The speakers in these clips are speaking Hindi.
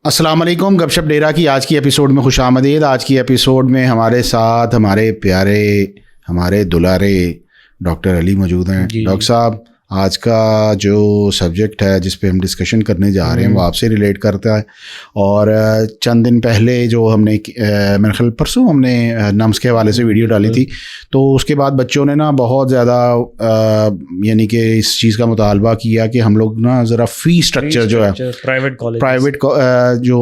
अस्सलाम वालेकुम। गपशप डेरा की आज की एपिसोड में खुशामदीद। आज की एपिसोड में हमारे साथ हमारे प्यारे, हमारे दुलारे डॉक्टर अली मौजूद हैं। डॉक्टर साहब, आज का जो सब्जेक्ट है जिस पे हम डिस्कशन करने जा रहे हैं वो आपसे रिलेट करता है। और चंद दिन पहले जो हमने मेरे ख्याल परसों हमने नम्स के हवाले से वीडियो डाली थी, तो उसके बाद बच्चों ने ना बहुत ज़्यादा यानी कि इस चीज़ का मुतालबा किया कि हम लोग ना ज़रा फ़ी स्ट्रक्चर जो है प्राइवेट जो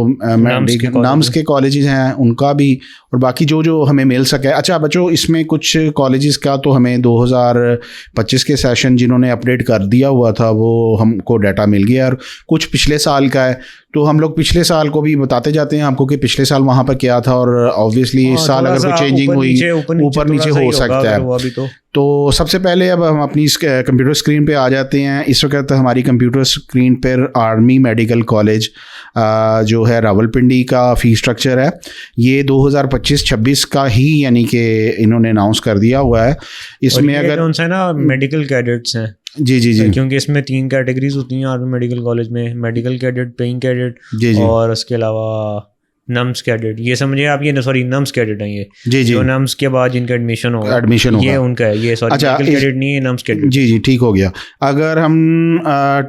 नम्स के कॉलेजेस हैं उनका भी और बाकी जो हमें मिल सके। अच्छा बच्चों, इसमें कुछ कॉलेजेस का तो हमें 2025 के सेशन जिन्होंने अपडेट कर दिया हुआ था वो हमको डाटा मिल गया, और कुछ पिछले साल का है, तो हम लोग पिछले साल को भी बताते जाते हैं आपको कि पिछले साल वहाँ पर क्या था, और ऑब्वियसली इस साल अगर कोई चेंजिंग हुई ऊपर नीचे हो सकता है। तो सबसे पहले अब हम अपनी कंप्यूटर स्क्रीन पे आ जाते हैं। इस वक्त हमारी कंप्यूटर स्क्रीन पर आर्मी मेडिकल कॉलेज जो है रावलपिंडी का फ़ी स्ट्रक्चर है। ये 2025-26 का ही यानी कि इन्होंने अनाउंस कर दिया हुआ है। इसमें अगर कौन सा ना मेडिकल कैडेट्स हैं, जी क्योंकि इसमें 3 कैटेगरीज होती हैं आर्मी मेडिकल कॉलेज में, मेडिकल कैडेट, पेइंग कैडेट और उसके अलावा नम्स कैडेट। ये समझिए आप, ये सॉरी नम्स कैडेट हैं ये जी जो नम्स के बाद जिनका एडमिशन होगा ये उनका है, ये सॉरी मेडिकल कैडेट नहीं है, नम्स कैडेट। जी ठीक हो गया। अगर हम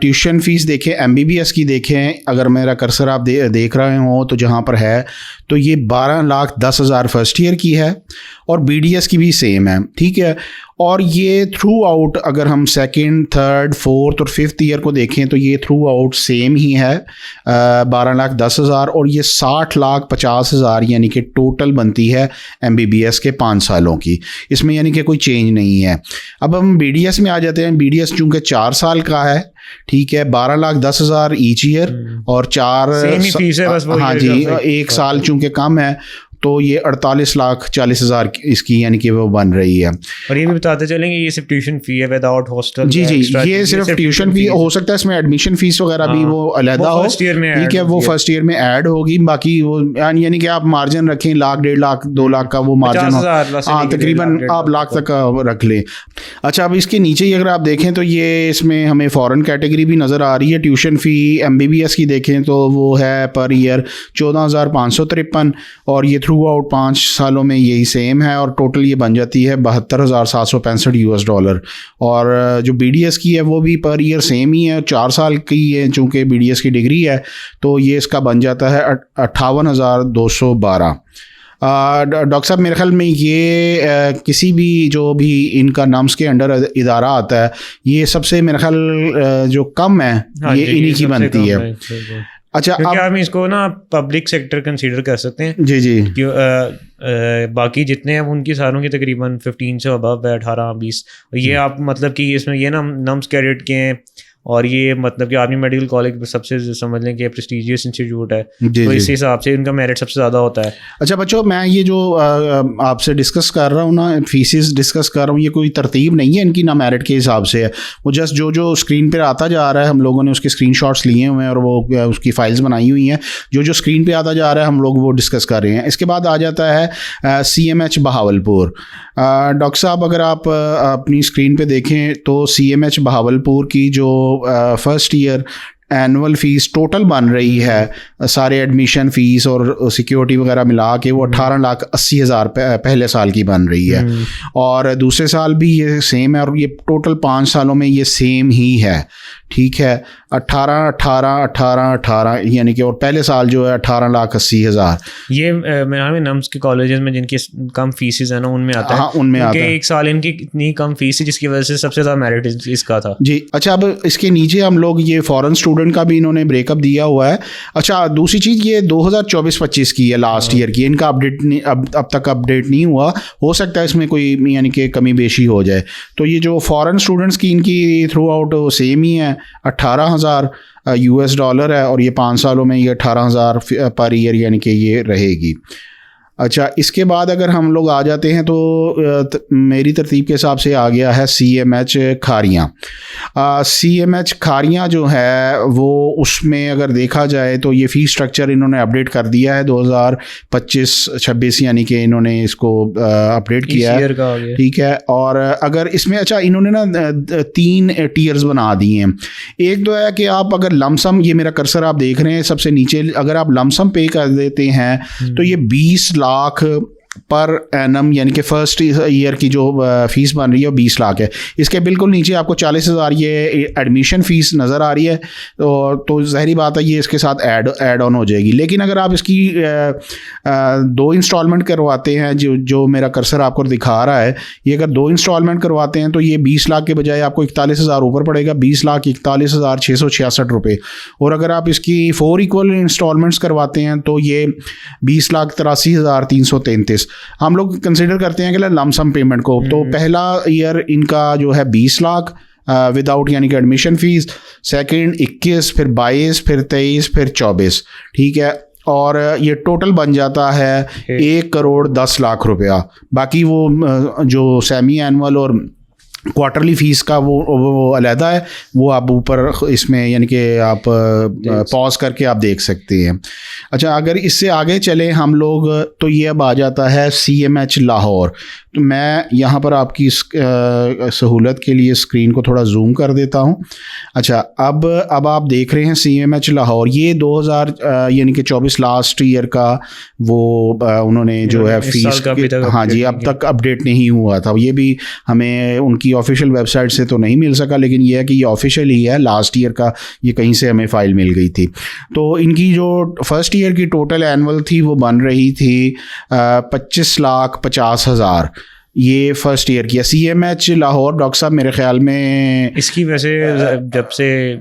ट्यूशन फीस देखें, MBBS की देखें, अगर मेरा कर्सर आप देख रहे हो तो जहाँ पर है तो ये 12,10,000 फर्स्ट ईयर की है और BDS की भी सेम है, ठीक है। और ये थ्रू आउट अगर हम सेकंड, थर्ड, फोर्थ और फिफ्थ ईयर को देखें तो ये थ्रू आउट सेम ही है 12,10,000, और ये 60,50,000 यानी कि टोटल बनती है MBBS के 5 सालों की। इसमें यानी कि कोई चेंज नहीं है। अब हम BDS में आ जाते हैं। BDS चूँकि 4 साल का है, ठीक है, 12,10,000 ईच ईयर और 4 हाँ जी 1 साल चूँकि कम है तो ये 48,40,000 इसकी यानी कि वो बन रही है। और ये भी बताते चलेंगे ये सिर्फ ट्यूशन फी है विदाउट हॉस्टल। जी ये सिर्फ ट्यूशन फी हो सकता है, इसमें एडमिशन फीस वगैरह भी वो अलहदा हो, ठीक है, वो फर्स्ट ईयर में ऐड होगी। बाकी वो यानी कि आप मार्जिन रखें 1,00,000, 1,50,000, 2,00,000 का वो मार्जिन हो, हाँ तकरीबन आप 1,00,000 तक रख लें। अच्छा, अब इसके नीचे ही अगर आप देखें तो ये इसमें हमें फॉरेन कैटेगरी भी नज़र आ रही है। ट्यूशन फ़ी MBBS की देखें तो वो है पर ईयर 14,553 और ये थ्रू आउट 5 सालों में यही सेम है, और टोटल ये बन जाती है $72,765 $। और जो BDS की है वो भी पर ईयर सेम ही है, 4 साल की है चूँकि BDS की डिग्री है, तो ये इसका बन जाता है 58,212। डॉक्टर साहब, मेरे ख्याल में ये किसी भी जो भी इनका नम्स के अंडर इदारा आता है ये सबसे मेरे ख्याल जो कम है ये इन्हीं की बनती है। अच्छा, अब हम इसको ना पब्लिक सेक्टर कंसीडर कर सकते हैं। जी बाकी जितने हैं उनकी सारों की तकरीबन 15 से अबव है, 18-20। ये आप मतलब कि इसमें ये ना नम्स कैडेट के हैं और ये मतलब कि आर्मी मेडिकल कॉलेज सबसे समझ लें कि प्रेस्टीजियस इंस्टीट्यूट है, तो इस हिसाब से इनका मेरिट सबसे ज़्यादा होता है। अच्छा बच्चों, मैं ये जो आपसे डिस्कस कर रहा हूँ ना, फीसिस डिस्कस कर रहा हूँ, ये कोई तरतीब नहीं है इनकी, ना मेरिट के हिसाब से है। वो जस्ट जो स्क्रीन पर आता जा रहा है, हम लोगों ने उसके स्क्रीनशॉट्स लिए हुए हैं और वो उसकी फाइल्स बनाई हुई हैं। जो स्क्रीन पर आता जा रहा है हम लोग वो डिस्कस कर रहे हैं। इसके बाद आ जाता है CMH बहावलपुर। डॉक्टर साहब, अगर आप अपनी स्क्रीन पे देखें तो CMH बहावलपुर की जो first year annual fees total बन रही है, सारे एडमिशन फ़ीस और सिक्योरिटी वगैरह मिला के वो 18,80,000 पहले साल की बन रही है, और दूसरे साल भी ये सेम है, और ये टोटल 5 सालों में ये सेम ही है, ठीक है। 18 यानी कि, और पहले साल जो है 18,80,000। ये मैं नम्स के कॉलेजेस में जिनकी कम फीसेस है ना उनमें आता है। हाँ, उनमें आता है। 1 साल इनकी इतनी कम फीस है जिसकी वजह से सबसे ज़्यादा मेरिट इसका था जी। अच्छा, अब इसके नीचे हम लोग ये फॉरेन स्टूडेंट का भी इन्होंने ब्रेकअप दिया हुआ है। अच्छा, दूसरी चीज़ ये 2024-25 की है, लास्ट ईयर की, इनका अपडेट नहीं, अब तक अपडेट नहीं हुआ, हो सकता है इसमें कोई यानी कि कमी बेशी हो जाए। तो ये जो फॉरेन स्टूडेंट्स की इनकी थ्रू आउट सेम ही है, 18,000 $, है, और ये 5 सालों में ये 18,000 पर ईयर यानी कि ये रहेगी। अच्छा, इसके बाद अगर हम लोग आ जाते हैं तो मेरी तरतीब के हिसाब से आ गया है CMH खारियाँ। CMH खारियाँ जो है वो, उसमें अगर देखा जाए तो ये फ़ीस स्ट्रक्चर इन्होंने अपडेट कर दिया है 2025-26, यानी कि इन्होंने इसको अपडेट किया है, ठीक है। और अगर इसमें अच्छा इन्होंने ना 3 टीयर्स बना दिए हैं। एक तो है कि आप अगर लमसम, ये मेरा कर्सर आप देख रहे हैं सबसे नीचे, अगर आप लमसम पे कर देते हैं तो ये 20 लाख पर एनम, यानी कि फर्स्ट ईयर की जो फ़ीस बन रही है वो 20 लाख है। इसके बिल्कुल नीचे आपको 40,000 ये एडमिशन फ़ीस नज़र आ रही है, तो ज़ाहिरी बात है ये इसके साथ ऐड ऑन हो जाएगी। लेकिन अगर आप इसकी 2 इंस्टॉलमेंट करवाते हैं, जो मेरा कर्सर आपको दिखा रहा है, ये अगर 2 इंस्टॉलमेंट करवाते हैं तो ये 20 लाख के बजाय आपको 41,000 ऊपर पड़ेगा, 20,41,666 रुपये। और अगर आप इसकी 4 इक्वल इंस्टॉलमेंट्स करवाते हैं तो ये 20,83,333। हम लोग कंसिडर करते हैं कि लमसम पेमेंट को, तो पहला ईयर इनका जो है 20 लाख विदाउट यानी कि एडमिशन फ़ीस, सेकंड 21, फिर 22, फिर 23, फिर 24, ठीक है। और ये टोटल बन जाता है 1,10,00,000 रुपया। बाकी वो जो सेमी एनुअल और क्वार्टरली फ़ीस का वो अलहदा है, वो आप ऊपर इसमें यानी कि आप पॉज करके आप देख सकते हैं। अच्छा, अगर इससे आगे चले हम लोग तो ये अब आ जाता है CMH लाहौर। तो मैं यहाँ पर आपकी सहूलत के लिए स्क्रीन को थोड़ा जूम कर देता हूँ। अच्छा, अब आप देख रहे हैं CMH लाहौर, ये 2000 यानी कि 24 लास्ट ईयर का वो उन्होंने जो है फ़ीस, हाँ जी, अब तक अपडेट नहीं हुआ था। ये भी हमें उनकी ऑफिशियल वेबसाइट से तो नहीं मिल सका, लेकिन ये है कि ये ऑफिशियल ही है, लास्ट ईयर का ये कहीं से हमें फ़ाइल मिल गई थी। तो इनकी जो फर्स्ट ईयर की टोटल एनुअल थी वो बन रही थी 25,50,000, ये फर्स्ट ईयर की है। CMH लाहौर डॉक्टर साहब मेरे ख्याल में इसकी वैसे जब से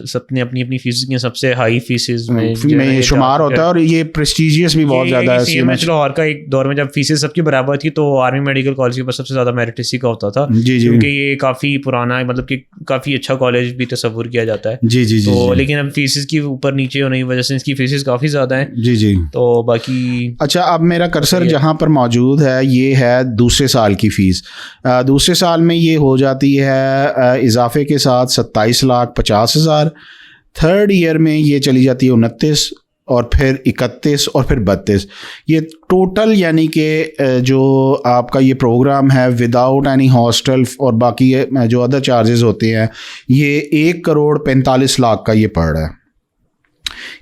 सबने अपनी अपनी फीस की सबसे हाई फीसेस में शुमार होता है, और ये प्रेस्टिजियस भी बहुत ज़्यादा है। CMH लाहौर का एक दौर में जब फीसेस सबकी बराबर थी तो आर्मी मेडिकल कॉलेज के पास सबसे ज़्यादा मेरिट इसी का होता था, जी जी, क्योंकि ये काफ़ी पुराना है, मतलब कि काफ़ी अच्छा कॉलेज भी तस्वुर किया जाता है। जी जी तो लेकिन अब फीसेस की ऊपर नीचे होने की वजह से इसकी फीसेस काफ़ी ज़्यादा हैं। जी जी, तो बाकी अच्छा, अब मेरा कर्सर जहाँ पर मौजूद है ये है दूसरे साल की फ़ीस। दूसरे साल में ये हो जाती है इजाफे के साथ 27,50,000। थर्ड ईयर में ये चली जाती है 29, और फिर 31, और फिर 32। ये टोटल यानी कि जो आपका ये प्रोग्राम है विदाउट एनी हॉस्टल और बाकी जो अदर चार्जेस होते हैं, ये 1,45,00,000 का ये पड़ रहा है।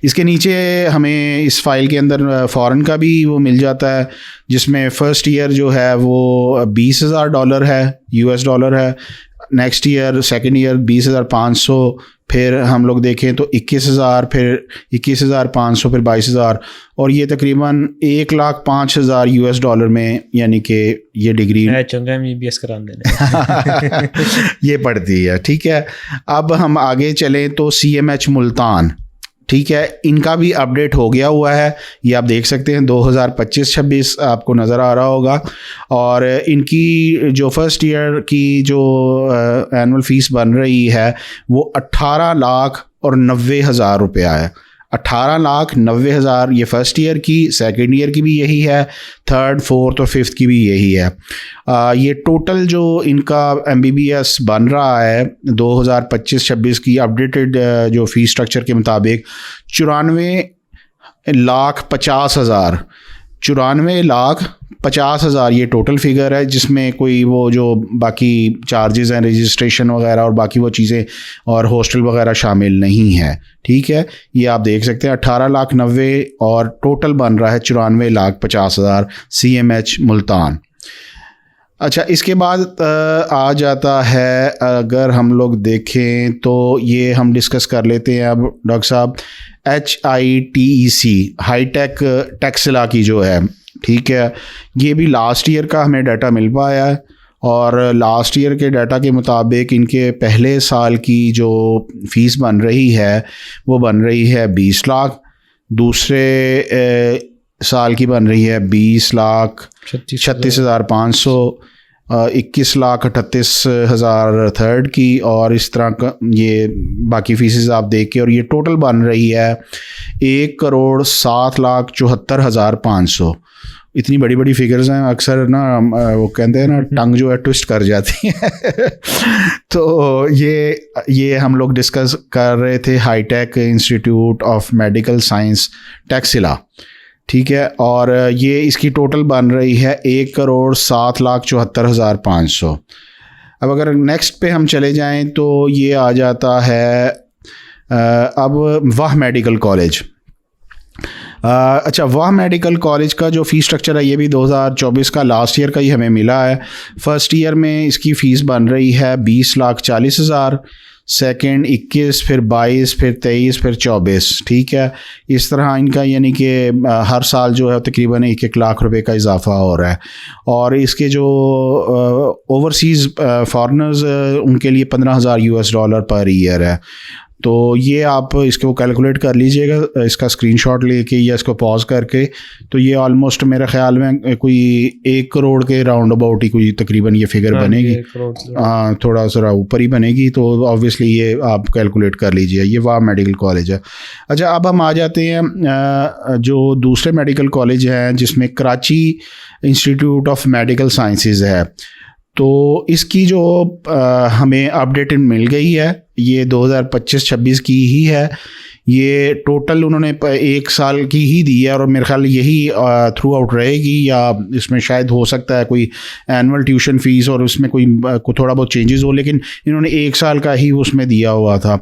इसके नीचे हमें इस फाइल के अंदर फ़ॉरेन का भी वो मिल जाता है, जिसमें फ़र्स्ट ईयर जो है वो $20,000 है, $20 है। नेक्स्ट ईयर सेकंड ईयर 20,500, फिर हम लोग देखें तो 21,000, फिर 21,500, फिर 22,000, और ये तकरीबन $1,05,000 में यानी कि ये डिग्री चंगा MBBS करा देने ये पड़ती है, ठीक है। अब हम आगे चलें तो CMH मुल्तान, ठीक है, इनका भी अपडेट हो गया हुआ है, ये आप देख सकते हैं 2025-26 आपको नज़र आ रहा होगा। और इनकी जो फर्स्ट ईयर की जो एनुअल फ़ीस बन रही है वो 18,90,000 रुपया है। 18,90,000 ये फर्स्ट ईयर की, सेकंड ईयर की भी यही है, थर्ड, फोर्थ और फिफ्थ की भी यही है। ये टोटल जो इनका MBBS बन रहा है 2025-26 की अपडेटेड जो फ़ीस स्ट्रक्चर के मुताबिक 94,50,000, 94,50,000 ये टोटल फिगर है, जिसमें कोई वो जो बाकी चार्जेस हैं, रजिस्ट्रेशन वगैरह और बाकी वो चीज़ें और हॉस्टल वगैरह शामिल नहीं है, ठीक है। ये आप देख सकते हैं 18,90,000 और टोटल बन रहा है 94,50,000 CMH मुल्तान। अच्छा, इसके बाद आ जाता है, अगर हम लोग देखें तो ये हम डिस्कस कर लेते हैं अब डॉक्टर साहब, HITEC हाईटेक टेक्सला की जो है, ठीक है, ये भी लास्ट ईयर का हमें डाटा मिल पाया है। और लास्ट ईयर के डाटा के मुताबिक इनके पहले साल की जो फ़ीस बन रही है वो बन रही है 20 लाख, दूसरे साल की बन रही है 20,36,500, 21,38,000 थर्ड की, और इस तरह का ये बाकी फीसेस आप देख के, और ये टोटल बन रही है 1,07,74,500। इतनी बड़ी बड़ी फिगर्स हैं, अक्सर ना वो कहते हैं ना टंग जो है ट्विस्ट कर जाती है। तो ये हम लोग डिस्कस कर रहे थे Hitech Institute of Medical Science Taxila, ठीक है, और ये इसकी टोटल बन रही है 1,07,74,500। अब अगर नेक्स्ट पे हम चले जाएं तो ये आ जाता है अब वाह मेडिकल कॉलेज। अच्छा, वाह मेडिकल कॉलेज का जो फ़ीस स्ट्रक्चर है ये भी 2024 का लास्ट ईयर का ही हमें मिला है। फर्स्ट ईयर में इसकी फ़ीस बन रही है 20,40,000, सेकंड 21, फिर 22, फिर 23, फिर 24, ठीक है। इस तरह इनका यानी कि हर साल जो है तकरीबन 1-1 लाख रुपए का इजाफा हो रहा है। और इसके जो ओवरसीज़ फॉरेनर्स उनके लिए $15,000 पर ईयर है। तो ये आप इसको कैलकुलेट कर लीजिएगा, इसका स्क्रीनशॉट लेके या इसको पॉज करके, तो ये ऑलमोस्ट मेरे ख्याल में कोई 1 करोड़ के राउंड अबाउट ही कोई तकरीबन ये फिगर बनेगी। हाँ, थोड़ा सा ऊपर ही बनेगी। तो ऑब्वियसली ये आप कैलकुलेट कर लीजिए। ये वाह मेडिकल कॉलेज है। अच्छा, अब हम आ जाते हैं जो दूसरे मेडिकल कॉलेज हैं जिसमें Karachi institute of medical sciences है। तो इसकी जो हमें अपडेटेड मिल गई है ये 2025-26 की ही है। ये टोटल उन्होंने 1 साल की ही दी है, और मेरे ख्याल यही थ्रू आउट रहेगी, या इसमें शायद हो सकता है कोई एनुअल ट्यूशन फ़ीस और उसमें कोई थोड़ा बहुत चेंजेस हो, लेकिन इन्होंने 1 साल का ही उसमें दिया हुआ था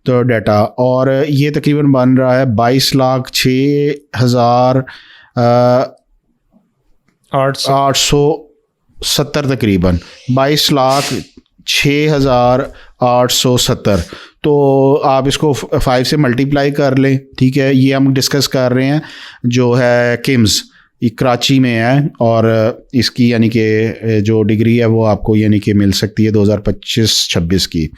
तो डाटा। और ये तकरीबन बन रहा है 22,06,870 तकरीबन 22,06,870। तो आप इसको 5 से मल्टीप्लाई कर लें, ठीक है। ये हम डिस्कस कर रहे हैं जो है किम्स, ये कराची में है, और इसकी यानी कि जो डिग्री है वो आपको यानी कि मिल सकती है 2025-26 की।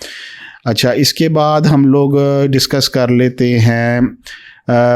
अच्छा, इसके बाद हम लोग डिस्कस कर लेते हैं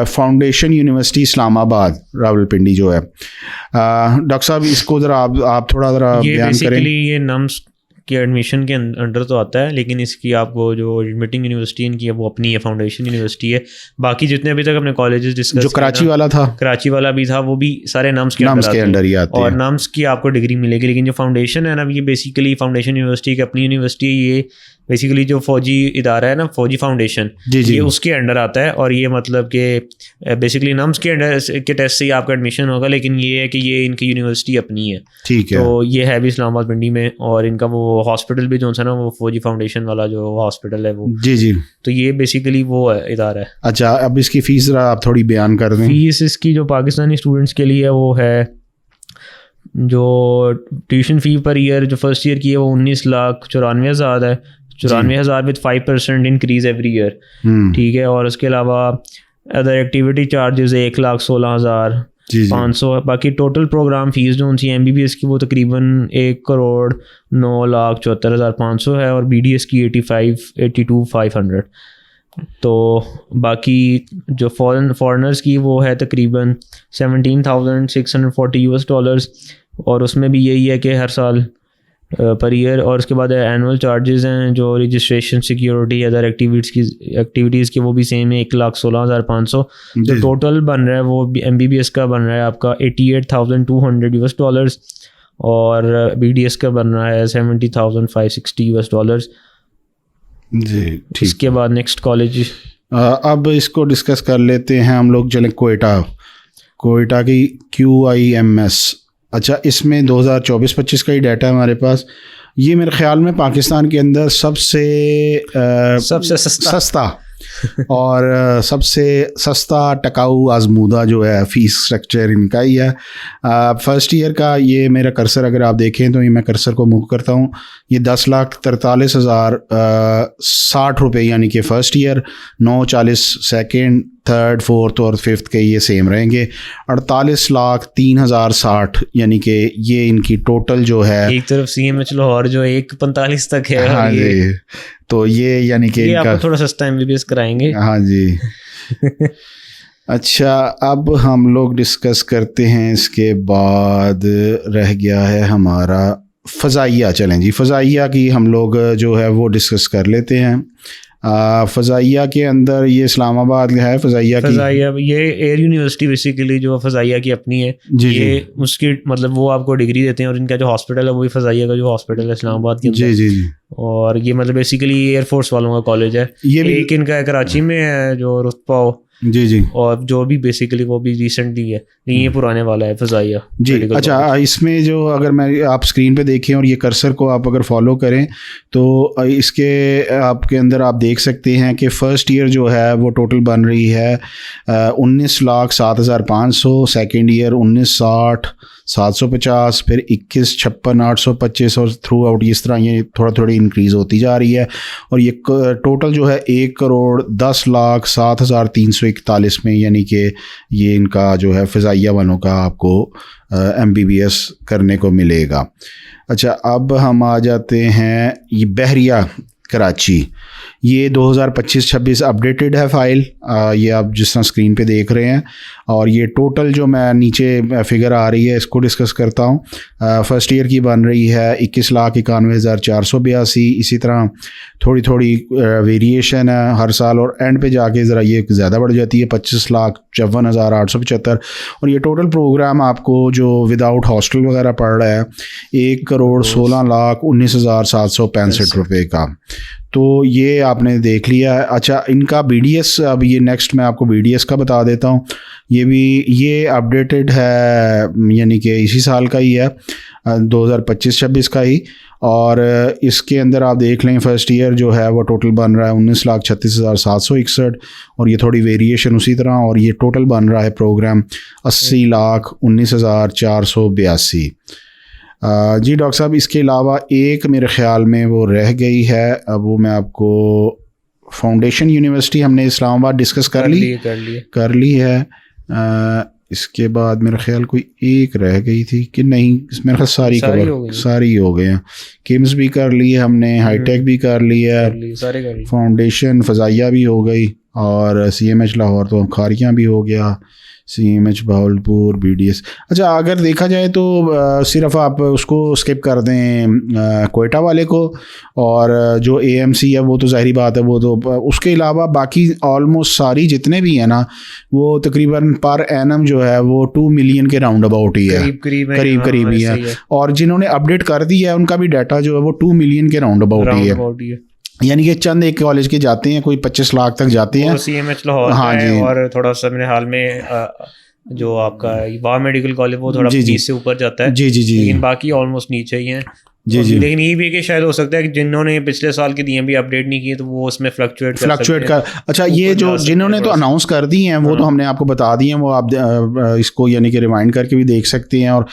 फाउंडेशन यूनिवर्सिटी इस्लामाबाद रावलपिंडी जो है। डॉक्टर साहब, इसको ज़रा आप थोड़ा ज़रा बयान करें। ये नम्स के एडमिशन के अंडर तो आता है, लेकिन इसकी आपको जो एडमिटिंग यूनिवर्सिटी इनकी है वो अपनी है, फाउंडेशन यूनिवर्सिटी है। बाकी जितने अभी तक अपने कॉलेजेस डिस्कस, जो कराची वाला था, कराची वाला भी था, वो भी सारे नम्स के अंडर ही आते हैं, और नम्स की आपको डिग्री मिलेगी। लेकिन जो फाउंडेशन है ना, ये बेसिकली फाउंडेशन यूनिवर्सिटी की अपनी यूनिवर्सिटी है। ये बेसिकली जो फौजी इदारा है ना, फौजी फाउंडेशन, ये उसके अंडर आता है। और ये मतलब कि बेसिकली नम्स के अंडर के टेस्ट से ही आपका एडमिशन होगा, लेकिन ये है कि ये इनकी यूनिवर्सिटी अपनी है, ठीक है। तो ये है भी इस्लामाबाद पिंडी में, और इनका वो हॉस्पिटल भी जो है ना, वो फौजी फाउंडेशन वाला जो हॉस्पिटल है वो, जी। तो ये बेसिकली वो है इदारा है। अच्छा, अब इसकी फ़ीस आप थोड़ी बयान कर दें। फ़ीस इसकी जो पाकिस्तानी स्टूडेंट्स के लिए वो है, जो ट्यूशन फ़ी पर ईयर जो फर्स्ट ईयर की है वो 19,94,000 है, 94,000 विद 5% इंक्रीज एवरी ईयर, ठीक है। और उसके अलावा अदर एक्टिविटी चार्जेस 1,16,500। बाकी टोटल प्रोग्राम फीस जो थी MBBS की वो तकरीबन 1,09,74,500 है, और BDS की 82,500। तो बाकी जो फॉरेनर्स की वो है तकरीबन $17,640, और उसमें भी यही है कि हर साल पर ईयर। और उसके बाद एनुअल चार्जेस हैं जो रजिस्ट्रेशन, सिक्योरिटी, अदर एक्टिविटीज़ के, वो भी सेम है 1,16,500। जो टोटल बन रहा है वो MBBS का बन रहा है आपका $88,200, और BDS का बन रहा है $70,560 जी, ठीक। इसके बाद नेक्स्ट कॉलेज, अब इसको डिस्कस कर लेते हैं हम लोग। चलें, कोयटा की QIMS। अच्छा, इसमें 2024-25 का ही डाटा है हमारे पास। ये मेरे ख्याल में पाकिस्तान के अंदर सबसे सस्ता और सबसे सस्ता टकाऊ आजमूदा जो है फ़ीस स्ट्रक्चर इनका ही है। फर्स्ट ईयर का ये मेरा कर्सर अगर आप देखें तो ये मैं कर्सर को मूव करता हूँ, ये 10,43,060 रुपये यानी कि first year, 9,40 second, third, fourth और फिफ्थ के ये सेम रहेंगे। 48,03,060 यानी कि ये इनकी टोटल जो है। एक तरफ CMH लाहौर जो 1,45 तक है। हाँ जी, तो ये यानी कि आपको थोड़ा सस्ता MBBS कराएंगे। हाँ जी। अच्छा, अब हम लोग डिस्कस करते हैं, इसके बाद रह गया है हमारा फ़ज़ाइया, चलें जी, फ़ज़ाइया की हम लोग जो है वो डिस्कस कर लेते हैं। फ़ज़ाइया के अंदर ये इस्लामाबाद है फ़ज़ाइया ये एयर यूनिवर्सिटी बेसिकली जो फ़ज़ाइया की अपनी है। जी ये उसकी मतलब वो आपको डिग्री देते हैं, और इनका जो हॉस्पिटल है वो भी फ़ज़ाइया का जो हॉस्पिटल है इस्लामाबाद के अंदर। जी जी जी। और ये मतलब बेसिकली एयरफोर्स वालों का कॉलेज है। ये भी एक इनका कराची में है जो रुतपाओ, जी जी, और जो भी बेसिकली वो भी रिसेंटली है, ये पुराने वाला है फ़ज़ाइया जी। अच्छा, इसमें जो अगर मैं आप स्क्रीन पे देखें और ये कर्सर को आप अगर फॉलो करें तो इसके आपके अंदर आप देख सकते हैं कि फ़र्स्ट ईयर जो है वो टोटल बन रही है 19,07,500, सेकेंड ईयर 19,60,750, फिर 21,56,825 और थ्रू आउट इस तरह ये थोड़ी इंक्रीज़ होती जा रही है। और ये टोटल जो है 1,10,07,341 में, यानी कि ये इनका जो है फ़ज़ाइया वालों का आपको MBBS करने को मिलेगा। अच्छा, अब हम आ जाते हैं ये बहरिया कराची। ये 2025-26 अपडेटेड है फ़ाइल, ये आप जिस तरह स्क्रीन पे देख रहे हैं। और ये टोटल जो मैं नीचे फिगर आ रही है इसको डिस्कस करता हूँ। फ़र्स्ट ईयर की बन रही है 21,91,482। इसी तरह थोड़ी वेरिएशन है हर साल, और एंड पे जाके ज़रा ये ज़्यादा बढ़ जाती है 25,54,875। और ये टोटल प्रोग्राम आपको जो विदाउट हॉस्टल वगैरह पड़ रहा है 1,16,19,765 रुपये का। तो ये आपने देख लिया है। अच्छा, इनका BDS, अब ये नेक्स्ट मैं आपको BDS का बता देता हूँ। ये अपडेटेड है, यानी कि इसी साल का ही है, 2025-26 का ही। और इसके अंदर आप देख लें फ़र्स्ट ईयर जो है वो टोटल बन रहा है 19,36,761, और ये थोड़ी वेरिएशन उसी तरह। और ये टोटल बन रहा है प्रोग्राम 80,19,482। जी डॉक्टर साहब, इसके अलावा एक मेरे ख़्याल में वो रह गई है, अब वो मैं आपको, फाउंडेशन यूनिवर्सिटी हमने इस्लामाबाद डिस्कस कर ली है। इसके बाद मेरा ख्याल कोई एक रह गई थी कि नहीं, मेरे ख्याल सारी हो गए हैं। किम्स भी कर ली है हमने, हाईटेक भी कर लिया है, फाउंडेशन फ़ज़ाइया भी हो गई, और CMH लाहौर तो खारियाँ भी हो गया, CMH भावलपुर, BDS। अच्छा, अगर देखा जाए तो सिर्फ आप उसको स्किप कर दें कोयटा वाले को, और जो AMC है वो तो ज़ाहिरी बात है, वो तो उसके अलावा बाकी ऑलमोस्ट सारी जितने भी हैं ना, वो तकरीबन पर एनम जो है वो 2 मिलियन के राउंड अबाउट ही है, करीब ही है। और जिन्होंने अपडेट कर दिया है उनका भी डाटा जो है वो 2 मिलियन के राउंड अबाउट ही है। यानी कि चंद एक कॉलेज के जाते हैं, कोई 25 लाख तक जाते हैं। CMH लाहौर, हाँ जी, और थोड़ा सा मेरे हाल में जो आपका वाह मेडिकल कॉलेज वो थोड़ा 20 से ऊपर जाता है। जी जी जी, लेकिन बाकी ऑलमोस्ट नीचे ही हैं। जी जी। लेकिन ये भी कि शायद हो सकता है कि जिन्होंने पिछले साल की DMB अपडेट नहीं किए तो वो उसमें फ्लक्चुएट कर। अच्छा, ये जो जिन्होंने तो अनाउंस कर दी हैं वो तो हमने आपको बता दी हैं, वो आप इसको यानी कि रिमाइंड करके भी देख सकते हैं। और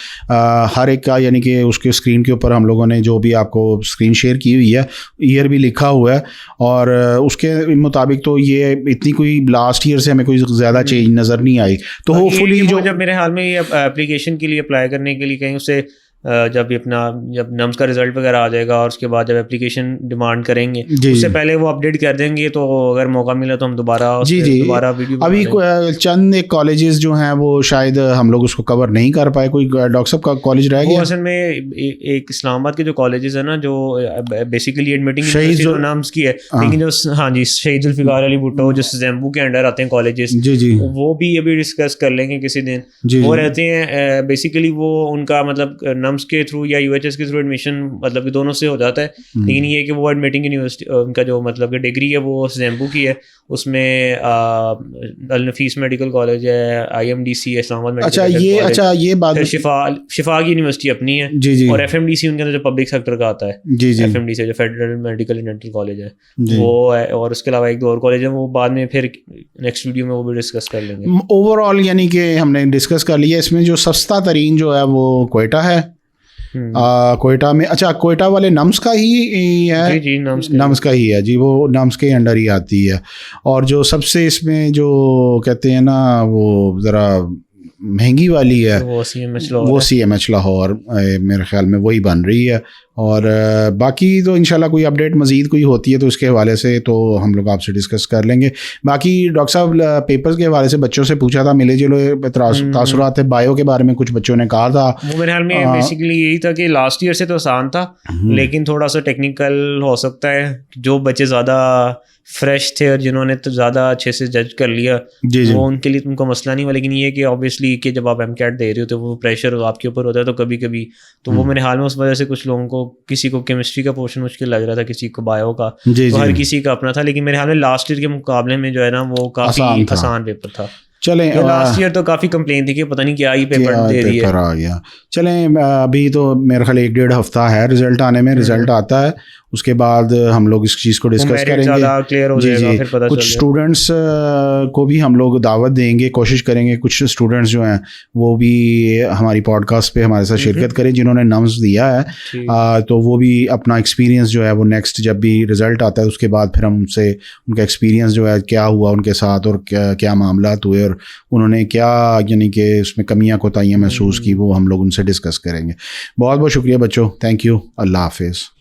हर एक का यानी कि उसके स्क्रीन के ऊपर हम लोगों ने जो भी आपको स्क्रीन शेयर की हुई है, ईयर भी लिखा हुआ है, और उसके मुताबिक तो ये इतनी कोई लास्ट ईयर से हमें कोई ज़्यादा चेंज नज़र नहीं आई। तो होपफुली जो जब मेरे हाल में ये एप्लीकेशन के लिए अप्लाई करने के लिए कहीं उसे जब नम्स का रिजल्ट वगैरह आ जाएगा और उसके बाद जब एप्लीकेशन डिमांड करेंगे उससे पहले वो अपडेट कर देंगे, तो अगर मौका मिला तो हम दोबारा वीडियो। अभी चंद एक कॉलेजेस जो हैं वो शायद हम लोग उसको कवर नहीं कर पाए। कोई डॉक्टर साहब का कॉलेज रह गया? असल में एक इस्लामाबाद के जो कॉलेजेस है ना, जो बेसिकली एडमिटिंग नाम्स की है, लेकिन जो हाँ जी शहीद जुल्फिकार अली भुट्टो जो ज़ैम्बू के अंडर आते हैं कॉलेजेस, वो भी अभी डिस्कस कर लेंगे किसी दिन। वो रहते हैं बेसिकली वो उनका मतलब नम्स के थ्रू या UHS के थ्रू एडमिशन मतलब कि दोनों से हो जाता है। लेकिन ये कि वो एडमिटिंग यूनिवर्सिटी उनका जो मतलब कि डिग्री है वो ज़ैम्बू की है, उसमें अल नफीस मेडिकल कॉलेज है, IMDC है इस्लामाबाद। अच्छा ये बात शिफा की यूनिवर्सिटी अपनी है जी। और FMDC उनके अंदर जो पब्लिक सेक्टर का आता है जी। FMDC जो federal medical and dental college है वो है, और उसके अलावा एक दो और कॉलेज है, वो बाद में फिर नेक्स्ट वीडियो में वो भी डिस्कस कर लेंगे। ओवरऑल यानी कि हमने डिस्कस कर लिया, इसमें जो सस्ता तरीन जो है वो कोयटा है। कोयटा में, अच्छा कोयटा वाले नम्स का ही है जी, नम्स का ही है जी, वो नम्स के अंडर ही आती है। और जो सबसे इसमें जो कहते हैं ना वो ज़रा महंगी वाली है वो CMH लाहौर मेरे ख्याल में वही बन रही है। और बाकी तो इंशाल्लाह कोई अपडेट मज़ीद कोई होती है तो उसके हवाले से तो हम लोग आपसे डिस्कस कर लेंगे। बाकी डॉक्टर साहब पेपर्स के हवाले से बच्चों से पूछा था, मिले जुले तासुरात है बायो के बारे में, कुछ बच्चों ने कहा था। वो मेरे ख्याल में बेसिकली यही था कि लास्ट ईयर से तो आसान था, लेकिन थोड़ा सा टेक्निकल हो सकता है। जो बच्चे ज़्यादा फ्रेश थे और जिन्होंने तो ज़्यादा अच्छे से जज कर लिया वो उनके लिए तुमको मसला नहीं हुआ। लेकिन ये कि ऑब्वियसली कि जब आप एमकैट दे रहे हो तो वो प्रेशर आपके ऊपर होता है, तो कभी कभी तो वो मेरे हाल में उस वजह से कुछ लोगों को, किसी को केमिस्ट्री का पोर्शन मुश्किल लग रहा था, किसी को बायो का, तो हर किसी का अपना था। लेकिन मेरे हाल में लास्ट ईयर के मुकाबले में जो है ना वो काफ़ी आसान पेपर था। चलें, लास्ट ईयर तो काफ़ी कंप्लेन थी कि पता नहीं क्या ही पेपर दे रही है। आ गया। चलें, अभी तो मेरे ख्याल 1-1.5 हफ्ता है रिजल्ट आने में। रिजल्ट आता है उसके बाद हम लोग इस चीज़ को डिस्कस करेंगे। क्लियर हो जाएगा, फिर पता कुछ स्टूडेंट्स को भी हम लोग दावत देंगे, कोशिश करेंगे कुछ स्टूडेंट्स जो हैं वो भी हमारी पॉडकास्ट पे हमारे साथ शिरकत करें जिन्होंने नम्स दिया है। तो वो भी अपना एक्सपीरियंस जो है वो नेक्स्ट जब भी रिज़ल्ट आता है उसके बाद फिर हम उनसे उनका एक्सपीरियंस जो है क्या हुआ उनके साथ और क्या मामला हुए और उन्होंने क्या यानी कि उसमें कमियाँ कोताहियाँ महसूस की, वो हम लोग उनसे डिस्कस करेंगे। बहुत बहुत शुक्रिया बच्चों, थैंक यू, अल्लाह हाफिज़।